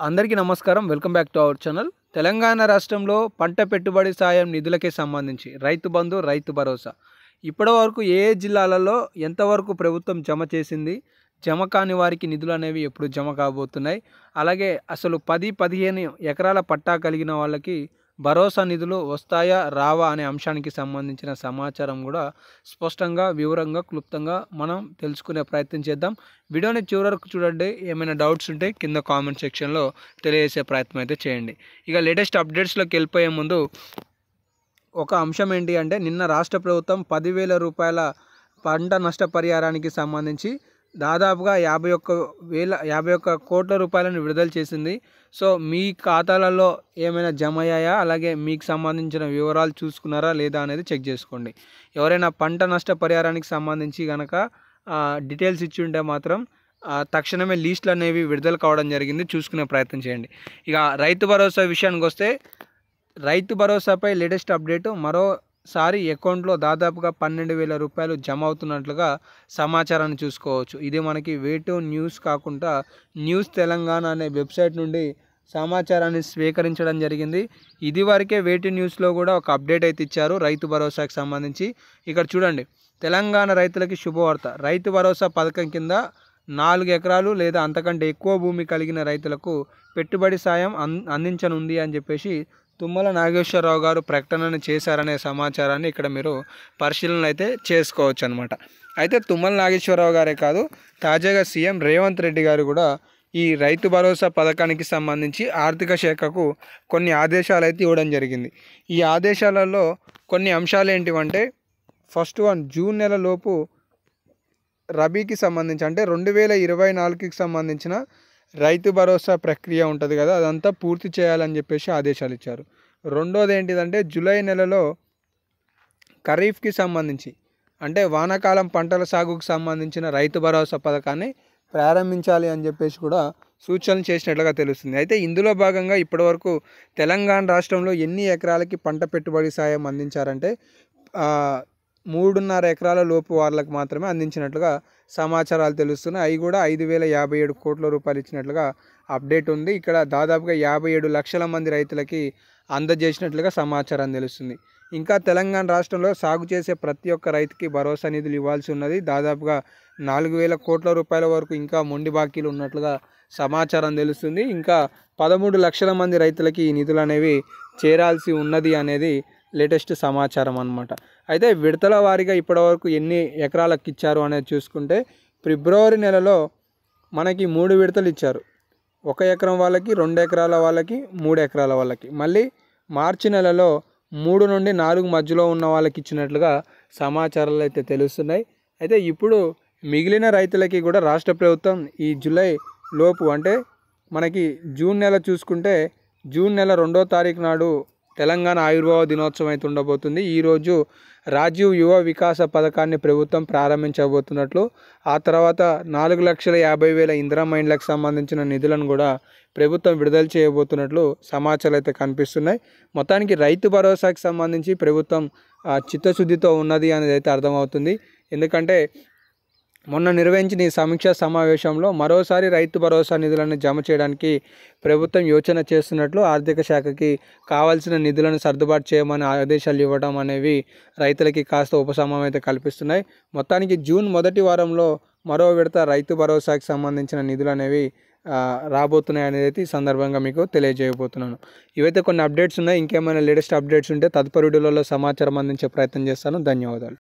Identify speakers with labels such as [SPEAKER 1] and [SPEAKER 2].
[SPEAKER 1] అందరికీ నమస్కారం. Welcome back to our channel. Telangana రాష్ట్రంలో పంట పెట్టుబడి సాయం నిధులకే సంబంధించి రైతు బంధు, రైతు భరోసా ఇప్పటివరకు ఏ జిల్లాలలో ఎంతవరకు ప్రభుత్వం జమ చేసింది, జమ కాని వారికి నిధులు అనేవి ఎప్పుడు జమ కాబోతున్నాయి, అలాగే అసలు 10-15 ఎకరాల పట్టా కలిగిన వాళ్ళకి భరోసా నిధులు వస్తాయా రావా అనే అంశానికి సంబంధించిన సమాచారం కూడా స్పష్టంగా, వివరంగా, క్లుప్తంగా మనం తెలుసుకునే ప్రయత్నం చేద్దాం. వీడియోని చివరి వరకు చూడండి. ఏమైనా డౌట్స్ ఉంటే కింద కామెంట్ సెక్షన్లో తెలియజేసే ప్రయత్నం అయితే చేయండి. ఇక లేటెస్ట్ అప్డేట్స్లోకి వెళ్ళిపోయే ముందు ఒక అంశం ఏంటి అంటే, నిన్న రాష్ట్ర ప్రభుత్వం 10,000 రూపాయల పంట నష్టపరిహారానికి సంబంధించి దాదాపుగా 51 కోట్ల రూపాయలను విడుదల చేసింది. సో మీ ఖాతాలలో ఏమైనా జమ అయ్యాయా, అలాగే మీకు సంబంధించిన వివరాలు చూసుకున్నారా లేదా అనేది చెక్ చేసుకోండి. ఎవరైనా పంట నష్టపరిహారానికి సంబంధించి కనుక డీటెయిల్స్ ఇచ్చి ఉంటే మాత్రం తక్షణమే లిస్టులు అనేవి విడుదల కావడం జరిగింది. చూసుకునే ప్రయత్నం చేయండి. ఇక రైతు భరోసా విషయానికి వస్తే, రైతు భరోసాపై లేటెస్ట్ అప్డేటు. మరోసారి అకౌంట్లో దాదాపుగా 12,000 రూపాయలు జమ అవుతున్నట్లుగా సమాచారాన్ని చూసుకోవచ్చు. ఇది మనకి వేటు న్యూస్ కాకుండా న్యూస్ తెలంగాణ అనే వెబ్సైట్ నుండి సమాచారాన్ని స్వీకరించడం జరిగింది. ఇది వరకే వేటు న్యూస్లో కూడా ఒక అప్డేట్ అయితే ఇచ్చారు రైతు భరోసాకి సంబంధించి. ఇక్కడ చూడండి, తెలంగాణ రైతులకి శుభవార్త. రైతు భరోసా పథకం కింద 4 ఎకరాలు లేదా అంతకంటే ఎక్కువ భూమి కలిగిన రైతులకు పెట్టుబడి సాయం అందించనుంది అని చెప్పేసి తుమ్మల నాగేశ్వరరావు గారు ప్రకటనను చేశారనే సమాచారాన్ని ఇక్కడ మీరు పరిశీలన అయితే చేసుకోవచ్చు అనమాట. అయితే తుమ్మల నాగేశ్వరరావు గారే కాదు, తాజాగా సీఎం రేవంత్ రెడ్డి గారు కూడా ఈ రైతు భరోసా పథకానికి సంబంధించి ఆర్థిక శాఖకు కొన్ని ఆదేశాలు అయితే ఇవ్వడం జరిగింది. ఈ ఆదేశాలలో కొన్ని అంశాలు ఏంటివంటే, ఫస్ట్ వన్, జూన్ నెల లోపు రబీకి సంబంధించి అంటే 2024కి సంబంధించిన రైతు భరోసా ప్రక్రియ ఉంటుంది కదా, అదంతా పూర్తి చేయాలని చెప్పేసి ఆదేశాలు ఇచ్చారు. రెండోది ఏంటిదంటే, జూలై నెలలో ఖరీఫ్కి సంబంధించి అంటే వానాకాలం పంటల సాగుకు సంబంధించిన రైతు భరోసా పథకాన్ని ప్రారంభించాలి అని చెప్పేసి కూడా సూచనలు చేసినట్లుగా తెలుస్తుంది. అయితే ఇందులో భాగంగా ఇప్పటివరకు తెలంగాణ రాష్ట్రంలో ఎన్ని ఎకరాలకి పంట పెట్టుబడి సాయం అందించారంటే 3.5 ఎకరాల లోపు వాళ్ళకి మాత్రమే అందించినట్లుగా సమాచారాలు తెలుస్తున్నాయి. అవి కూడా 5,057 కోట్ల రూపాయలు ఇచ్చినట్లుగా అప్డేట్ ఉంది. ఇక్కడ దాదాపుగా 57 లక్షల మంది రైతులకి అందజేసినట్లుగా సమాచారం తెలుస్తుంది. ఇంకా తెలంగాణ రాష్ట్రంలో సాగు చేసే ప్రతి ఒక్క రైతుకి భరోసా నిధులు ఇవ్వాల్సి ఉన్నది. దాదాపుగా 4,000 కోట్ల రూపాయల వరకు ఇంకా మొండి బాకీలు ఉన్నట్లుగా సమాచారం తెలుస్తుంది. ఇంకా 13 లక్షల మంది రైతులకి ఈ నిధులు అనేవి చేరాల్సి ఉన్నది అనేది లేటెస్ట్ సమాచారం అన్నమాట. అయితే విడతల వారీగా ఇప్పటివరకు ఎన్ని ఎకరాలకు ఇచ్చారు అనేది చూసుకుంటే, ఫిబ్రవరి నెలలో మనకి 3 విడతలు ఇచ్చారు. 1 ఎకరం వాళ్ళకి, 2 ఎకరాల వాళ్ళకి, 3 ఎకరాల వాళ్ళకి. మళ్ళీ మార్చి నెలలో 3 నుండి 4 మధ్యలో ఉన్న వాళ్ళకి ఇచ్చినట్లుగా సమాచారాలు అయితే తెలుస్తున్నాయి. అయితే ఇప్పుడు మిగిలిన రైతులకి కూడా రాష్ట్ర ప్రభుత్వం ఈ జూలై లోపు అంటే మనకి జూన్ నెల చూసుకుంటే, జూన్ నెల 2వ తారీఖు నాడు తెలంగాణ ఆవిర్భావ దినోత్సవం అయితే ఉండబోతుంది. ఈరోజు రాజీవ్ యువ వికాస పథకాన్ని ప్రభుత్వం ప్రారంభించబోతున్నట్లు, ఆ తర్వాత 4,50,000 ఇందిరమ్మ ఇండ్లకు సంబంధించిన నిధులను కూడా ప్రభుత్వం విడుదల చేయబోతున్నట్లు సమాచారాలు అయితే కనిపిస్తున్నాయి. మొత్తానికి రైతు భరోసాకి సంబంధించి ప్రభుత్వం చిత్తశుద్ధితో ఉన్నది అనేది అయితే అర్థమవుతుంది. ఎందుకంటే మొన్న నిర్వహించిన ఈ సమీక్షా సమావేశంలో మరోసారి రైతు భరోసా నిధులను జమ చేయడానికి ప్రభుత్వం యోచన చేస్తున్నట్లు, ఆర్థిక శాఖకి కావాల్సిన నిధులను సర్దుబాటు చేయమని ఆదేశాలు ఇవ్వడం అనేవి రైతులకి కాస్త ఉపశమనం అయితే కల్పిస్తున్నాయి. మొత్తానికి జూన్ మొదటి వారంలో మరో విడత రైతు భరోసాకి సంబంధించిన నిధులు అనేవి రాబోతున్నాయి అనేది అయితే ఈ సందర్భంగా మీకు తెలియజేయబోతున్నాను. ఇవైతే కొన్ని అప్డేట్స్ ఉన్నాయి. ఇంకేమైనా లేటెస్ట్ అప్డేట్స్ ఉంటే తదుపరి వీడియోలలో సమాచారం అందించే ప్రయత్నం చేస్తాను. ధన్యవాదాలు.